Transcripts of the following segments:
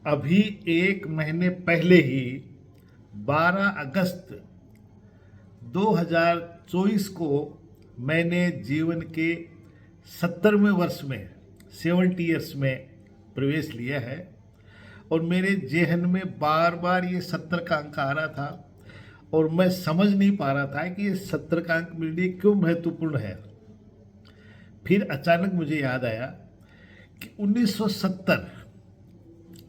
अभी एक महीने पहले ही 12 अगस्त 2024 को मैंने जीवन के 70वें वर्ष में 70 ईयर्स में प्रवेश लिया है। और मेरे जेहन में बार बार ये 70 का अंक आ रहा था और मैं समझ नहीं पा रहा था कि ये 70 का अंक मेरे लिए क्यों महत्वपूर्ण है। फिर अचानक मुझे याद आया कि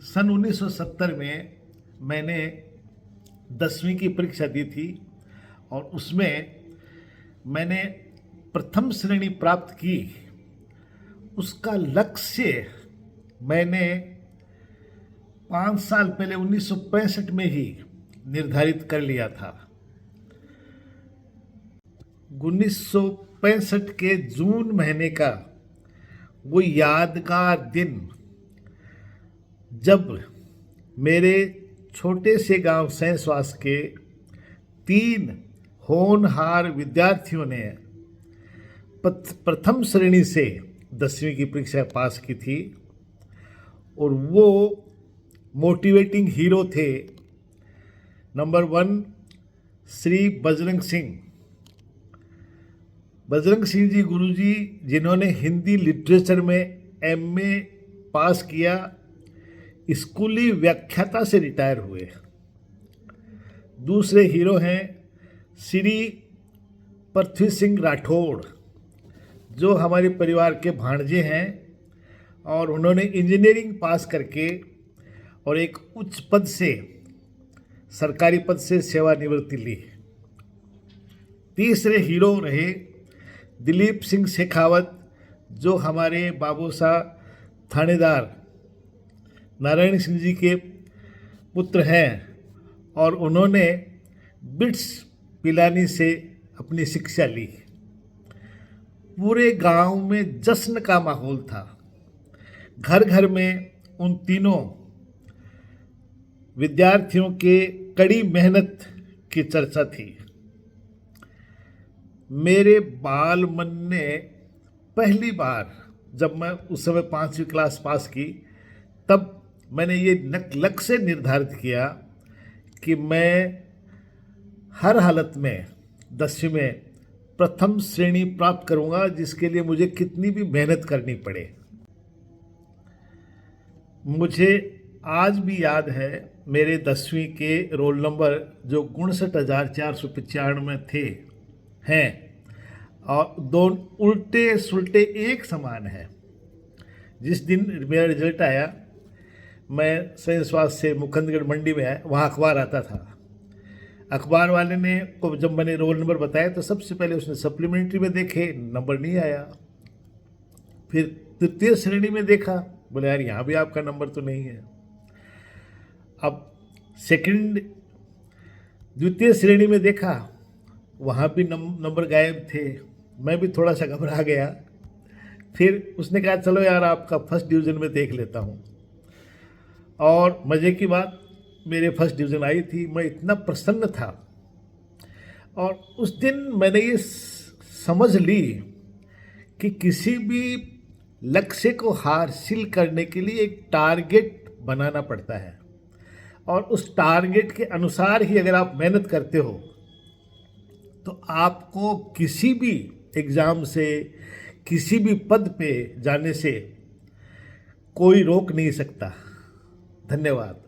सन 1970 में मैंने 10वीं की परीक्षा दी थी और उसमें मैंने प्रथम श्रेणी प्राप्त की। उसका लक्ष्य मैंने 5 साल पहले 1965 में ही निर्धारित कर लिया था। 1965 के जून महीने का वो यादगार दिन, जब मेरे छोटे से गांव सैंसवास के 3 होनहार विद्यार्थियों ने प्रथम श्रेणी से 10वीं की परीक्षा पास की थी। और वो मोटिवेटिंग हीरो थे नंबर 1 श्री बजरंग सिंह जी गुरुजी, जिन्होंने हिंदी लिटरेचर में एमए पास किया, स्कूली व्याख्याता से रिटायर हुए। दूसरे हीरो हैं श्री पृथ्वी सिंह राठौड़, जो हमारे परिवार के भांजे हैं और उन्होंने इंजीनियरिंग पास करके और एक उच्च पद से, सरकारी पद से सेवानिवृत्ति ली। तीसरे हीरो रहे दिलीप सिंह शेखावत, जो हमारे बाबूसा थानेदार नारायण सिंह जी के पुत्र हैं और उन्होंने बिट्स पिलानी से अपनी शिक्षा ली। पूरे गांव में जश्न का माहौल था। घर घर में उन तीनों विद्यार्थियों के कड़ी मेहनत की चर्चा थी। मेरे बाल मन ने पहली बार, जब मैं उस समय 5वीं क्लास पास की, तब मैंने ये लक्ष्य निर्धारित किया कि मैं हर हालत में 10वीं में प्रथम श्रेणी प्राप्त करूंगा, जिसके लिए मुझे कितनी भी मेहनत करनी पड़े। मुझे आज भी याद है मेरे 10वीं के रोल नंबर, जो 59,495 थे हैं, और दोनों उल्टे सुलटे एक समान है। जिस दिन मेरा रिजल्ट आया, मैं सैंसवास से मुकुंदगढ़ मंडी में आया, वहाँ अखबार आता था। अखबार वाले ने को जब मैंने रोल नंबर बताया तो सबसे पहले उसने सप्लीमेंट्री में देखे, नंबर नहीं आया। फिर तृतीय श्रेणी में देखा, बोले यार यहाँ भी आपका नंबर तो नहीं है। अब द्वितीय श्रेणी में देखा, वहाँ भी नंबर गायब थे। मैं भी थोड़ा सा घबरा गया। फिर उसने कहा चलो यार आपका फर्स्ट डिवीज़न में देख लेता हूँ। और मज़े की बात, मेरे फर्स्ट डिवीज़न आई थी। मैं इतना प्रसन्न था। और उस दिन मैंने ये समझ ली कि किसी भी लक्ष्य को हासिल करने के लिए एक टारगेट बनाना पड़ता है, और उस टारगेट के अनुसार ही अगर आप मेहनत करते हो तो आपको किसी भी एग्ज़ाम से, किसी भी पद पे जाने से कोई रोक नहीं सकता। धन्यवाद।